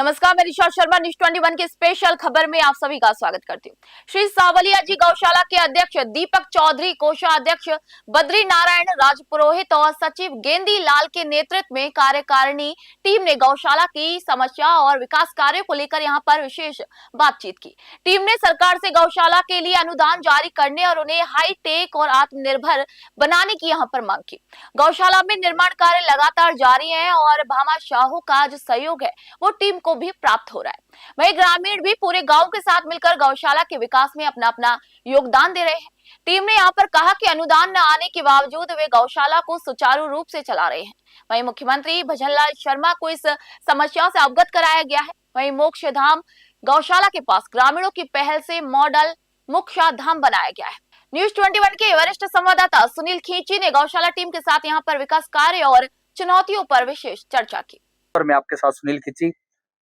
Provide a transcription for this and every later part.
नमस्कार, मैं ऋषा शर्मा न्यूज 21 की स्पेशल खबर में आप सभी का स्वागत करती हूँ। श्री सावलिया जी गौशाला के अध्यक्ष दीपक चौधरी, कोषाध्यक्ष बद्री नारायण राजपुरोहित और सचिव गेंदी लाल के नेतृत्व में कार्यकारिणी टीम ने गौशाला की समस्या और विकास कार्यों को लेकर यहां पर विशेष बातचीत की। टीम ने सरकार से गौशाला के लिए अनुदान जारी करने और उन्हें हाई टेक और आत्मनिर्भर बनाने की यहाँ पर मांग की। गौशाला में निर्माण कार्य लगातार जारी है और भामा शाहू का जो सहयोग है वो टीम को भी प्राप्त हो रहा है। वहीं ग्रामीण भी पूरे गांव के साथ मिलकर गौशाला के विकास में अपना अपना योगदान दे रहे हैं। टीम ने यहां पर कहा कि अनुदान न आने के बावजूद वे गौशाला को सुचारू रूप से चला रहे हैं। वहीं मुख्यमंत्री भजनलाल शर्मा को इस समस्या से अवगत कराया गया है। वहीं मोक्ष धाम गौशाला के पास ग्रामीणों की पहल से मॉडल मोक्षा धाम बनाया गया है। न्यूज 21 के वरिष्ठ संवाददाता सुनील खींची ने गौशाला टीम के साथ यहाँ पर विकास कार्य और चुनौतियों पर विशेष चर्चा की। और मैं आपके साथ सुनील खिची।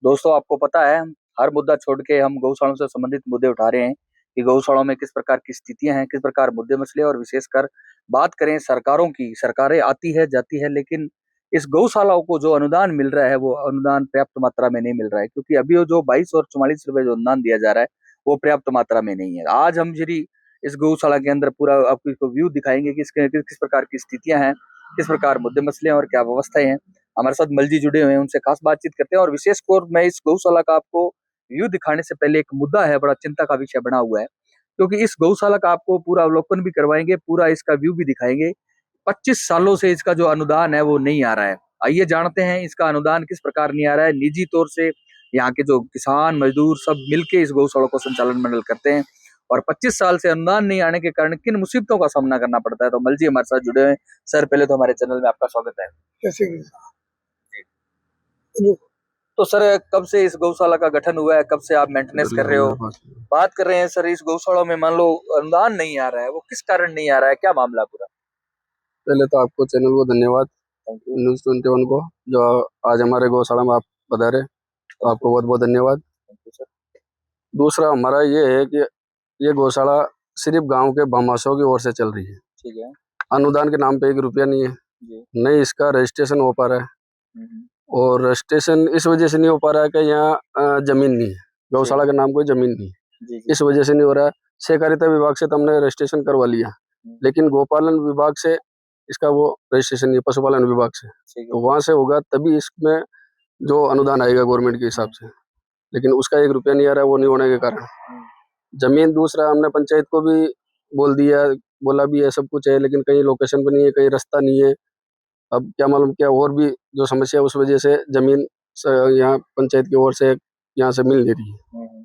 दोस्तों, आपको पता है हर मुद्दा छोड़ के हम गौशालाओं से संबंधित मुद्दे उठा रहे हैं कि गौशालाओं में किस प्रकार की स्थितियां हैं, किस प्रकार मुद्दे मसले, और विशेषकर बात करें सरकारों की। सरकारें आती है जाती है, लेकिन इस गौशालाओं को जो अनुदान मिल रहा है वो अनुदान पर्याप्त मात्रा में नहीं मिल रहा है, क्योंकि अभी जो 22 और 44 रुपए जो अनुदान दिया जा रहा है वो पर्याप्त मात्रा में नहीं है। आज हम जी इस गौशाला के अंदर पूरा आपको व्यू दिखाएंगे कि किस प्रकार की स्थितियां हैं, किस प्रकार मुद्दे मसले हैं और क्या व्यवस्थाएं हैं। हमारे साथ मलजी जुड़े हुए हैं, उनसे खास बातचीत करते हैं। और विशेष तौर मैं इस गौशाला का आपको व्यू दिखाने से पहले एक मुद्दा है, बड़ा चिंता का विषय बना हुआ है, क्योंकि इस गौशाला का आपको पूरा अवलोकन भी करवाएंगे, पूरा इसका व्यू भी दिखाएंगे। 25 सालों से इसका जो अनुदान है वो नहीं आ रहा है। आइए जानते हैं इसका अनुदान किस प्रकार नहीं आ रहा है। निजी तौर से यहाँ के जो किसान मजदूर सब मिलके इस गौशाला को संचालन मंडल करते हैं, और 25 साल से अनुदान नहीं आने के कारण किन मुसीबतों का सामना करना पड़ता है। तो मलजी हमारे साथ जुड़े हुए हैं। सर, पहले तो हमारे चैनल में आपका स्वागत है। कैसे तो सर, कब से इस गौशाला का गठन हुआ है, कब से आप मेंटेनेंस कर रहे हो? बात कर रहे हैं सर, इस गौशाला में मान लो अनुदान नहीं आ रहा है, वो किस कारण नहीं आ रहा है, क्या मामला पूरा? पहले तो आपको चैनल को धन्यवाद, न्यूज 21 को, जो आज हमारे गौशाला में आप पधारे, तो आपको बहुत बहुत धन्यवाद। दूसरा हमारा ये है कि ये गौशाला सिर्फ गांव के भामाशाहों की ओर से चल रही है। ठीक है। अनुदान के नाम पे 1 रुपया नहीं है, नहीं इसका रजिस्ट्रेशन हो पा रहा है, और रजिस्ट्रेशन इस वजह से नहीं हो पा रहा है कि यहाँ जमीन नहीं है, गौशाला के नाम कोई जमीन नहीं है, इस वजह से नहीं हो रहा है। सहकारिता विभाग से तो हमने रजिस्ट्रेशन करवा लिया, लेकिन गौपालन विभाग से इसका वो रजिस्ट्रेशन नहीं, पशुपालन विभाग से, तो वहां से होगा तभी इसमें जो अनुदान आएगा गवर्नमेंट के हिसाब से, लेकिन उसका 1 रुपया नहीं आ रहा है, वो नहीं होने के कारण। जमीन दूसरा हमने पंचायत को भी बोला भी है, सब कुछ है, लेकिन कहीं लोकेशन पर नहीं है, कहीं रास्ता नहीं है। अब क्या मालूम क्या और भी जो समस्या, उस वजह से जमीन यहाँ पंचायत की ओर से यहाँ से मिल नहीं रही है।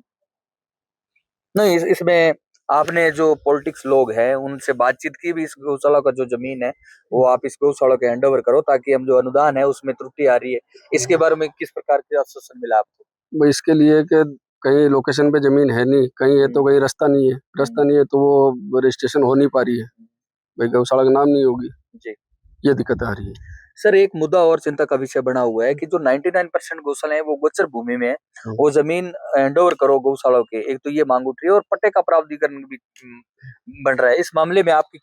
नहीं, इसमें आपने जो पॉलिटिक्स लोग हैं उनसे बातचीत की भी, इस गौशाला का जो जमीन है वो आप इस गौशाला के हैंड ओवर करो, ताकि हम जो अनुदान है उसमें त्रुटि आ रही है, इसके बारे में किस प्रकार के आश्वासन मिला आपको? इसके लिए कि कहीं लोकेशन पे जमीन है नहीं, कहीं है तो कहीं रास्ता नहीं है, रास्ता नहीं है तो वो रजिस्ट्रेशन हो नहीं पा रही है, भाई गौशाला का नाम नहीं होगी जी, ये दिक्कत आ रही है। सर, एक मुद्दा और चिंता का विषय बना हुआ है कि जो 99% गौशाला है वो गोचर भूमि में है, वो जमीन हैंडओवर करो गौशाला के, एक तो ये मांग उठ रही है, और पट्टे का प्रावधान भी बन रहा है। इस मामले में आपकी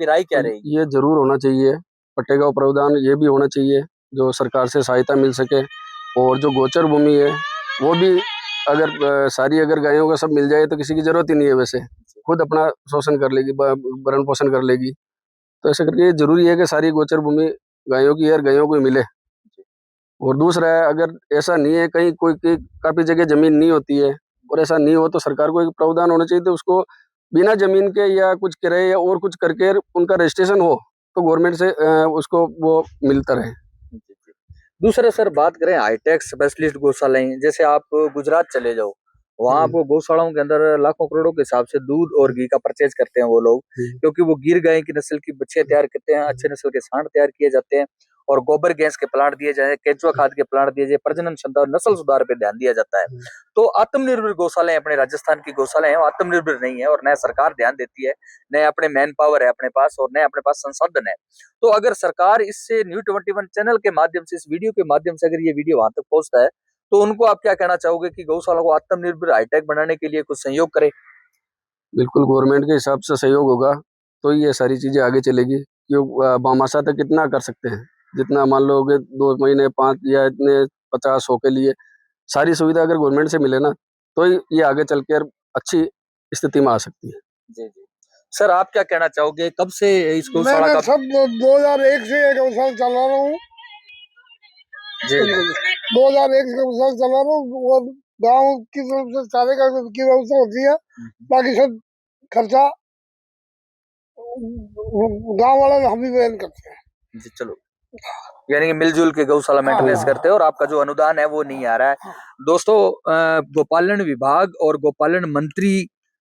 राय क्या रहेगी? ये जरूर होना चाहिए, पट्टे का प्रावधान ये भी होना चाहिए, जो सरकार से सहायता मिल सके। और जो गोचर भूमि है वो भी अगर सारी अगर गायों का सब मिल जाए तो किसी की जरूरत ही नहीं है, वैसे खुद अपना शोषण कर लेगी, भरण पोषण कर लेगी। तो ऐसा करके जरूरी है कि सारी गोचर भूमि गायों की और गायों को मिले। और दूसरा है, अगर ऐसा नहीं है, कहीं काफी जगह जमीन नहीं होती है, और ऐसा नहीं हो तो सरकार को एक प्रावधान होना चाहिए, तो उसको बिना जमीन के या कुछ किराए या और कुछ करके उनका रजिस्ट्रेशन हो तो गवर्नमेंट से उसको वो मिलता रहे। दूसरा सर, बात करें हाईटेक स्पेशलिस्ट गौशालाएं, जैसे आप गुजरात चले जाओ, वहां आपको गौशालाओं के अंदर लाखों करोड़ों के हिसाब से दूध और घी का परचेज करते हैं वो लोग, क्योंकि वो गिर गाय की नस्ल की बच्चे तैयार करते हैं, अच्छे नस्ल के सांड तैयार किए जाते हैं, और गोबर गैस के प्लांट दिए जाए, केंचुआ खाद के प्लांट दिए जाए, प्रजनन क्षमता और नस्ल सुधार पे ध्यान दिया जाता है। तो आत्मनिर्भर गौशालाएं, अपने राजस्थान की गौशालाएं हैं, आत्मनिर्भर नहीं है, और न सरकार ध्यान देती है, न अपने मैन पावर है अपने पास, और न अपने पास संसाधन है। तो अगर सरकार इससे न्यूज 21 चैनल के माध्यम से, इस वीडियो के माध्यम से अगर ये वीडियो वहां तक पहुंचता है, तो उनको आप क्या कहना चाहोगे कि गौशाला को आत्मनिर्भर हाईटेक बनाने के लिए कुछ सहयोग करे? बिल्कुल, गवर्नमेंट के हिसाब से सहयोग होगा तो ये सारी चीजें आगे चलेगी। क्यों भामाशाह तक कितना कर सकते हैं, जितना मान लो कि 2 महीने 5 या इतने 50 100 के लिए सारी सुविधा अगर गवर्नमेंट से मिले ना तो ही ये आगे चल के अच्छी स्थिति में आ सकती है। जी जी सर, आप क्या कहना चाहोगे, कब से इस गौशाला मैं का? सब 2001 से ये गौशाला चला रहा हूँ। जी 2001 से गौशाला चला रहा हूँ और गांव की तरफ से सारे का की व्यवस्था होती है, बाकी सब खर्चा गांव वाले हम ही वहन करते हैं। जी चलो, यानी कि मिलजुल के गौशाला मेंटेनेंस करते हैं और आपका जो अनुदान है वो नहीं आ रहा है। दोस्तों, गोपालन विभाग और गोपालन मंत्री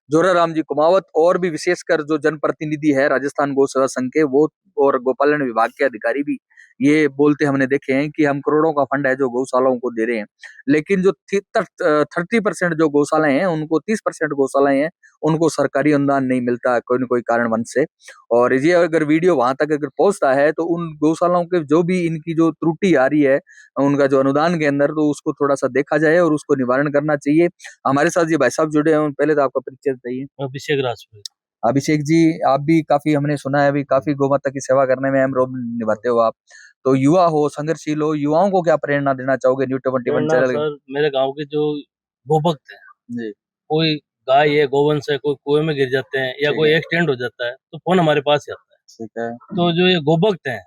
जोराराम जी कुमावत और भी विशेषकर जो जनप्रतिनिधि है राजस्थान गौ सेवा संघ के, वो और गोपालन विभाग के अधिकारी भी ये बोलते हमने देखे हैं कि हम करोड़ों का फंड है जो गौशालाओं को दे रहे हैं, लेकिन जो 30% जो गौशालाएं हैं उनको 30% गौशालाएं हैं उनको सरकारी अनुदान नहीं मिलता कोई न कोई कारणवश से। और ये अगर वीडियो वहां तक अगर पहुंचता है तो उन गौशालाओं के जो भी इनकी जो त्रुटि आ रही है उनका जो अनुदान के अंदर, तो उसको थोड़ा सा देखा जाए और उसको निवारण करना चाहिए। हमारे साथ ये भाई साहब जुड़े हैं, पहले तो आपका परिचय बताइए। अभिषेक राजपूत। अभिषेक जी, आप भी काफी, हमने सुना है अभी काफी गौमाता की सेवा करने में अहम रोल निभाते हो आप, तो युवा हो, संघर्षशील हो, युवाओं को क्या प्रेरणा देना चाहोगे न्यू 21 चैनल? सर, मेरे गांव के जो गोभक्त हैं, जी कोई गाय है, गोवंश है, कोई कुएं में गिर जाते हैं या कोई एक्सीडेंट हो जाता है तो फोन हमारे पास ही आता है। ठीक है। तो जो ये गोभक्त हैं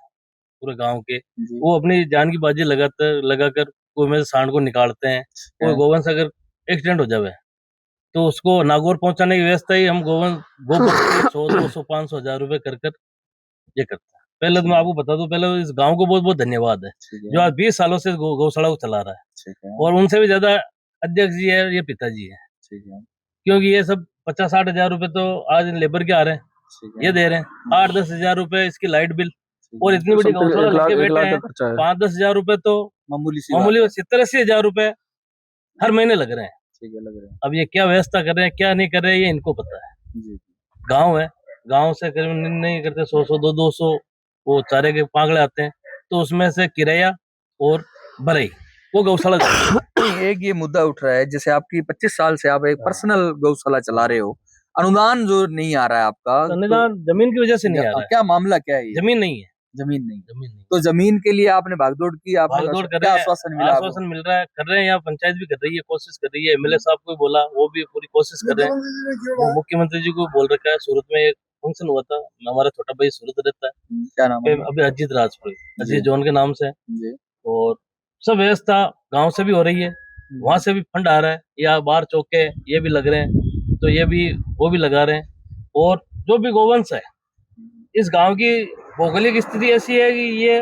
पूरे गांव के, वो अपनी जान की बाजी लगाकर कुएं में से सांड को निकालते हैं। कोई गोवंश अगर एक्सीडेंट हो जावे तो उसको नागौर पहुंचाने की व्यवस्था ही हम गोभक्त 100, 200, 500, 1000 रुपए कर ये करते हैं। पहले तो मैं आपको बता दूं, पहले इस गांव को बहुत बहुत धन्यवाद है जो आज 20 सालों से गौशाला को चला रहा है। और उनसे भी ज्यादा अध्यक्ष जी है, ये पिताजी है, क्योंकि ये सब 50-60 हजार रुपए तो आज लेबर के आ रहे हैं, ये दे रहे हैं 8-10 हजार रुपए इसकी लाइट बिल, और इतनी बड़ी गौशाला लेके बैठे हैं 5-10 हजार रुपए तो मामूली 70-80 हजार रुपए हर महीने लग रहे हैं। अब ये क्या व्यवस्था कर रहे हैं, क्या नहीं कर रहे हैं, ये इनको पता है। गांव है, गांव से करीब नहीं करते 100, 200 वो चारे के पागले आते हैं, तो उसमें से किराया और भराई वो गौशाला एक ये मुद्दा उठ रहा है, जैसे आपकी 25 साल से आप एक पर्सनल गौशाला चला रहे हो, अनुदान जो नहीं आ रहा है आपका, अनुदान जमीन की वजह से नहीं आ रहा है। क्या मामला क्या है? जमीन नहीं है। जमीन नहीं। तो जमीन के लिए आपने भागदौड़ की, आपने क्या आश्वासन मिला? आश्वासन मिल रहा है, कर रहे हैं, यहाँ पंचायत भी कर रही है, कोशिश कर रही है, एमएलए साहब को भी बोला, वो भी पूरी कोशिश कर रहे हैं। मुख्यमंत्री जी को बोल रखा है। सूरत में एक फंक्शन हुआ था, हमारा छोटा भाई सूरत रहता है, क्या नाम है? अभी अजीत राजपुर, अजीत जोन के नाम से, और सब व्यवस्था गांव से भी हो रही है, वहां से भी फंड आ रहा है, या बाहर चौके ये भी लग रहे हैं तो ये भी वो भी लगा रहे हैं। और जो भी गोवंश है, इस गांव की भौगोलिक स्थिति ऐसी है कि ये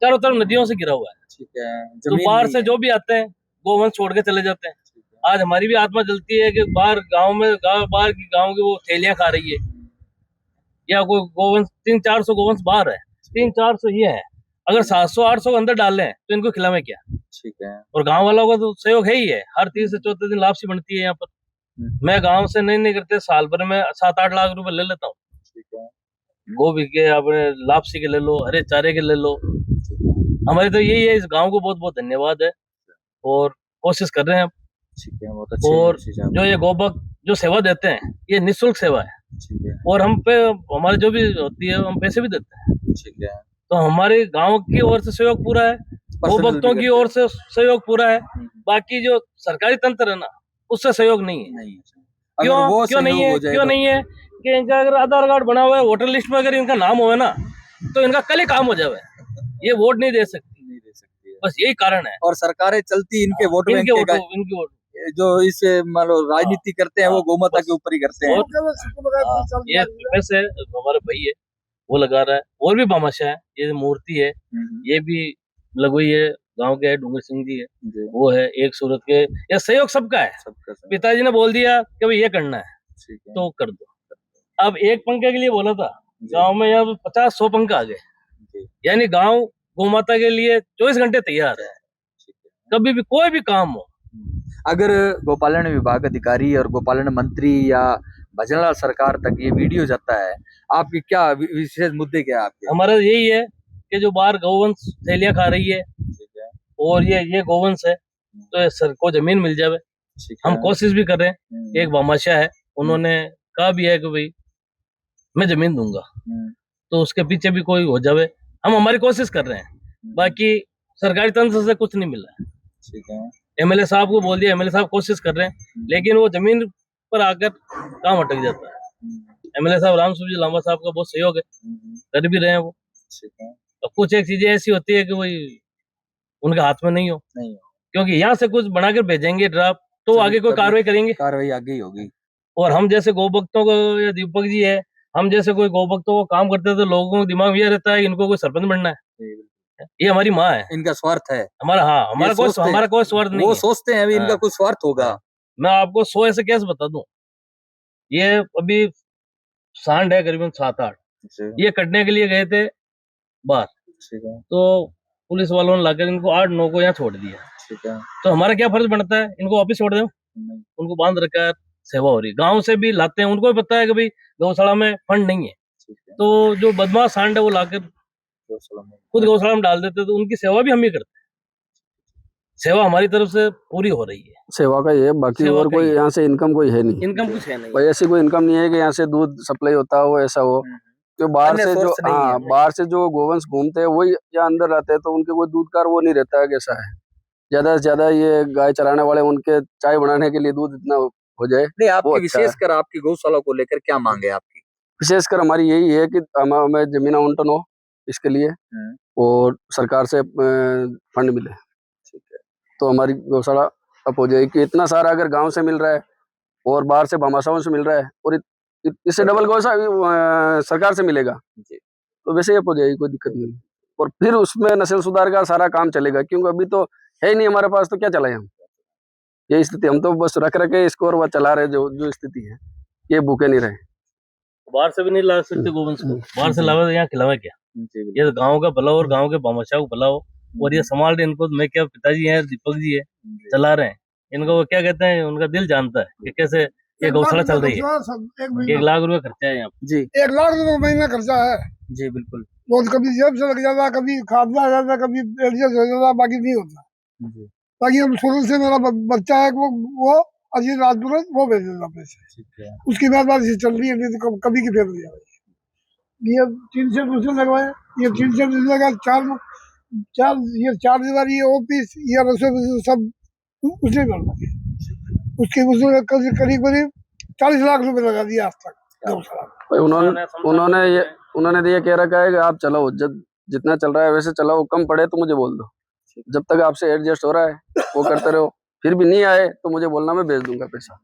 चारों तरफ नदियों से घिरा हुआ है। ठीक है। तो बाहर से जो भी आते हैं गोवंश छोड़ के चले जाते हैं। आज हमारी भी आत्मा जलती है कि बाहर बाहर की गांव की वो थैलियां खा रही है, या कोई गोवंश 300-400 गोवंश बाहर है, 300-400 ये है, अगर 700-800 अंदर डाल लें तो इनको खिलावे क्या? ठीक है। और गांव वालों का तो सहयोग है ही है, हर 3 से 4 दिन लापसी बनती है यहाँ पर। मैं गांव से नहीं करते, साल भर में 7-8 लाख रुपए ले लेता हूँ। ठीक है। गोभी के, अपने लापसी के ले लो, हरे चारे के ले लो। हमारी तो यही है, इस गांव को बहुत बहुत धन्यवाद है और कोशिश कर रहे हैं। ठीक है, बहुत अच्छी। और जो ये गोभक्त जो सेवा देते हैं, ये निःशुल्क सेवा है। ठीक है। और हम पे हमारे जो भी होती है हम पैसे भी देते हैं। ठीक है। तो हमारे गांव की ओर से सहयोग पूरा है, गोभक्तों की ओर से सहयोग पूरा है। बाकी जो सरकारी तंत्र है ना, उससे सहयोग नहीं है। क्यों नहीं है कि इनका अगर आधार कार्ड बना हुआ है, वोटर लिस्ट में अगर इनका नाम हो ना, तो इनका कल ही काम हो जाए, ये वोट नहीं दे सकती, बस यही कारण है। और सरकारें चलती इनके वोट बैंक इनके वोट जो इस मान लो राजनीति करते हैं वो गोमाता के ऊपर ही करते हैं। ये वैसे हमारे भाई है वो लगा रहा है, और भी बामाशा है, ये मूर्ति है ये भी लगवाई है, गांव के है, डूंगर सिंह जी है, वो है, एक सूरत के, ये सहयोग सबका है। पिताजी ने बोल दिया कि भाई ये करना है तो कर दो। अब एक पंखे के लिए बोला था, गांव में यहाँ 50-100 पंखे आ गए, यानी गांव गोमाता के लिए 24 घंटे तैयार है, कभी भी कोई भी काम हो। अगर गोपालन विभाग अधिकारी और गोपालन मंत्री या भजनलाल सरकार तक ये वीडियो जाता है, आपकी क्या विशेष मुद्दे क्या है आपके? हमारा यही है कि जो बाहर गौवंश थैलियां खा रही है और ये गौवंश है, तो ये सर को जमीन मिल जावे। हम कोशिश भी कर रहे हैं। एक बामाशा है, उन्होंने कहा भी है कि भाई मैं जमीन दूंगा, तो उसके पीछे भी कोई हो जावे, हम हमारी कोशिश कर रहे हैं। बाकी सरकारी तंत्र से कुछ नहीं मिला है। ठीक है। एमएलए साहब को बोल दिया, एमएलए साहब कोशिश कर रहे हैं, लेकिन वो जमीन पर आकर काम अटक जाता है। एमएलए साहब रामसूर जी लांबा साहब का बहुत सहयोग है, कर भी रहे हैं वो। तो कुछ एक चीजें ऐसी होती है कि वही उनके हाथ में नहीं हो, क्योंकि यहाँ से कुछ बनाकर भेजेंगे ड्राफ्ट तो आगे कोई कार्रवाई करेंगे, कार्रवाई आगे ही होगी। और हम जैसे गौ भक्तों को, या दीपक जी है, हम जैसे कोई गौ भक्तों को काम करते हैं तो लोगों को दिमाग में यह रहता है इनको कोई सरपंच बनना है, ये हमारी माँ है, इनका स्वार्थ है हमारा। हाँ, हमारा कोई स्वार्थ नहीं वो है। सोचते हैं अभी इनका हाँ। कुछ स्वार्थ होगा। मैं आपको 100 ऐसे केस बता दूं, ये अभी सांड है करीबन 7-8, ये कटने के लिए गए थे बाहर, तो पुलिस वालों ने लाकर इनको 8-9 को यहाँ छोड़ दिया। तो हमारा क्या फर्ज बनता है, इनको वापिस छोड़ दो, उनको बांध रखा है, सेवा हो रही। गांव से भी लाते हैं, उनको भी पता है कि भाई गौशाला में फंड नहीं है, तो जो बदमाश सांड है वो लाकर खुद गौशाला में डाल देते, तो उनकी सेवा भी हम ही करते हैं। सेवा हमारी तरफ से पूरी हो रही है, सेवा का ही है, बाकी सेवा और का कोई ही है। यहाँ से इनकम कोई है नहीं, इनकम कुछ है नहीं। भाई ऐसी कोई इनकम नहीं है कि यहाँ से दूध सप्लाई होता हो, ऐसा हो। जो बाहर अन्य से जो source नहीं है। हाँ बाहर से जो गोवंश घूमते हैं वही यहाँ अंदर रहते हैं, तो उनके कोई दूध का वो नहीं रहता है। कैसा है, ज्यादा से ज्यादा ये गाय चराने वाले उनके चाय बनाने के लिए दूध इतना हो जाए। नहीं, आपकी वो अच्छा है। विशेषकर आपकी गौशाला को लेकर क्या मांग है आपकी? विशेषकर हमारी यही है कि हमें जमीन आवंटन हो इसके लिए, और सरकार से फंड मिले, तो हमारी गौशाला अप हो जाएगी। कि इतना सारा अगर गांव से मिल रहा है और बाहर से भामाशाहों से मिल रहा है, और इससे डबल गौशाला सरकार से मिलेगा, तो वैसे ही अप हो जाएगी, कोई दिक्कत नहीं। और फिर उसमें नस्ल सुधार का सारा काम चलेगा, क्योंकि अभी तो है ही नहीं हमारे पास, तो क्या चलाएं हम। ये स्थिति, हम तो बस रख रखे इसको और वह चला रहे, जो स्थिति है, ये भूखे नहीं रहे। बाहर से भी नहीं ला सकते गोवंश को, बाहर से लावे तो यहाँ खिलावे क्या। ये तो गाँव का भला हो और गाँव के भामाशाह को भला हो, और ये संभाल रहे इनको। मैं क्या, पिताजी हैं, दीपक जी है, चला रहे हैं इनको। वो क्या कहते हैं, उनका दिल जानता है कि कैसे ये गौशाला चल रही है। 1 लाख रुपए खर्चा है यहाँ जी, 1 लाख रुपए महीना खर्चा है। जी बिल्कुल। वो कभी जेब से लग जाता, कभी खादना आ जाता, कभी एडजस्ट हो जाता, बाकी नहीं होता। बाकी हम शुरू से मेरा बच्चा है, वो अजीत राजपुर वो भेज देता पैसे, उसकी बात चल रही है, नहीं तो कभी की फेर दिया। ये 3 सेट उसने लगवाए, ये 3 सेट लगा, 4 ये 4 दीवार, ये ऑफिस, ये रसोई, सब उसने करना है। उसके उसने करीब 40 लाख रुपए लगा दिया आज तक गौशाला। उन्होंने तो ये कह रखा है कि आप चलाओ, जब जितना चल रहा है वैसे चलाओ, कम पड़े तो मुझे बोल दो, जब तक आपसे एडजस्ट हो रहा है वो करते रहो, फिर भी नहीं आए तो मुझे बोलना, मैं भेज दूंगा पैसा,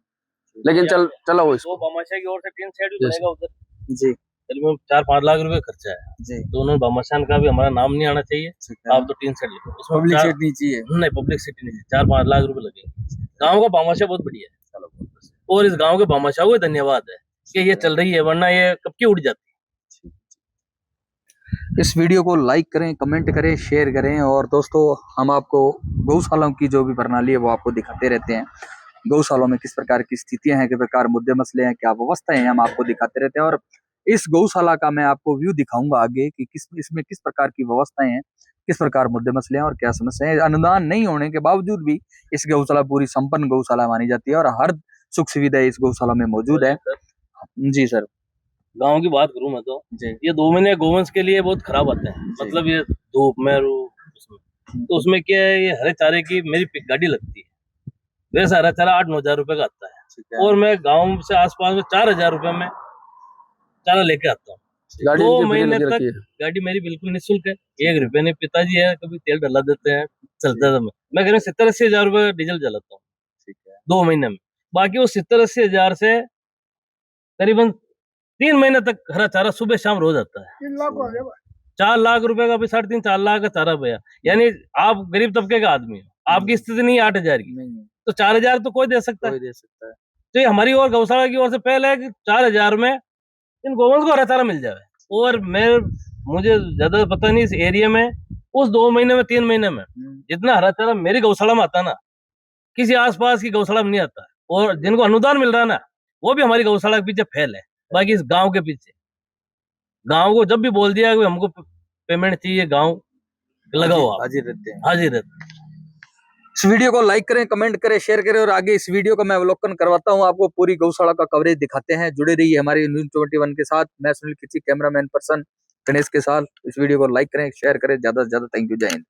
लेकिन चलाओ इसको। भामाशाह की ओर से 3 सेट भी बनेगा उधर जी, करीबन 4-5 लाख रुपए खर्चा है जी। तो उन्होंने भामाशाह का भी हमारा नाम नहीं आना चाहिए, आप तो 3 सेट लिखो, उसमें पब्लिक सेट नहीं चाहिए। नहीं, पब्लिक सिटी नहीं, 4-5 लाख रुपए लगेंगे। गाँव का भामाशाह बहुत बढ़िया है, और इस गाँव के भामाशाह को धन्यवाद है कि ये चल रही है, वरना ये कब की उड़ जाती। इस वीडियो को लाइक करें, कमेंट करें, शेयर करें। और दोस्तों, हम आपको गौशालाओं की जो भी प्रणाली है वो आपको दिखाते रहते हैं। गौशालाओं में किस प्रकार की स्थितियां हैं, किस प्रकार मुद्दे मसले हैं, क्या व्यवस्थाएं हैं, हम आपको दिखाते रहते हैं। और इस गौशाला का मैं आपको व्यू दिखाऊंगा आगे कि इसमें किस प्रकार की व्यवस्थाएं हैं, किस प्रकार मुद्दे मसले हैं और क्या समस्याएं। अनुदान नहीं होने के बावजूद भी इस गौशाला पूरी संपन्न गौशाला मानी जाती है और हर सुख सुविधा इस गौशाला में मौजूद है। जी सर। गांव की बात करूं मैं तो ये 2 महीने गोवंश के लिए बहुत खराब आते हैं, मतलब ये धूप में तो उसमें क्या है, ये हरे चारे की मेरी गाड़ी लगती है, वैसा हरा चारा 8-9 हजार रुपए का आता है, और मैं गांव से आसपास में 4,000 रुपए में चारा लेके आता हूँ। 2 महीने तक गाड़ी मेरी बिल्कुल निःशुल्क है, 1 रुपए नहीं। पिताजी है, कभी तेल डला देते हैं, चलता है। मैं करीब 70-80 हजार रुपए डीजल जलाता हूँ 2 महीने में। बाकी वो 70-80 हजार से करीबन 3 महीने तक हरा चारा सुबह शाम रोज आता है। 3 लाख हो गया। 4 लाख रुपए का भी 3.5-4 लाख का चारा भैया, यानी आप गरीब तबके का आदमी हो, आपकी स्थिति नहीं 8 हजार की, तो 4 हजार तो कोई दे सकता है। तो ये हमारी और गौशाला की ओर से पहले है कि 4 हजार में इन गोवंश को हरा चारा मिल जाए। और मुझे ज्यादा पता नहीं इस एरिया में उस 2 महीने में 3 महीने में जितना हरा चारा मेरी गौशाला में आता ना, किसी आसपास की गौशाला में नहीं आता। और जिनको अनुदान मिल रहा है ना, वो भी हमारी गौशाला के पीछे फैल है, बाकी इस गांव के पीछे। गांव को जब भी बोल दिया कि हमको पेमेंट चाहिए, गांव लगाओ, हाजिर रहते हैं, हाजिर रहते। इस वीडियो को लाइक करें, कमेंट करें, शेयर करें और आगे इस वीडियो का मैं अवलोकन करवाता हूं, आपको पूरी गौशाला का कवरेज दिखाते हैं। जुड़े रहिए हमारी न्यूज़ 21 के साथ। मैं सुनील खिची, कैमरामैन पर्सन गणेश के साथ। इस वीडियो को लाइक करें, शेयर करें, ज्यादा से ज्यादा। थैंक यू, जय हिंद।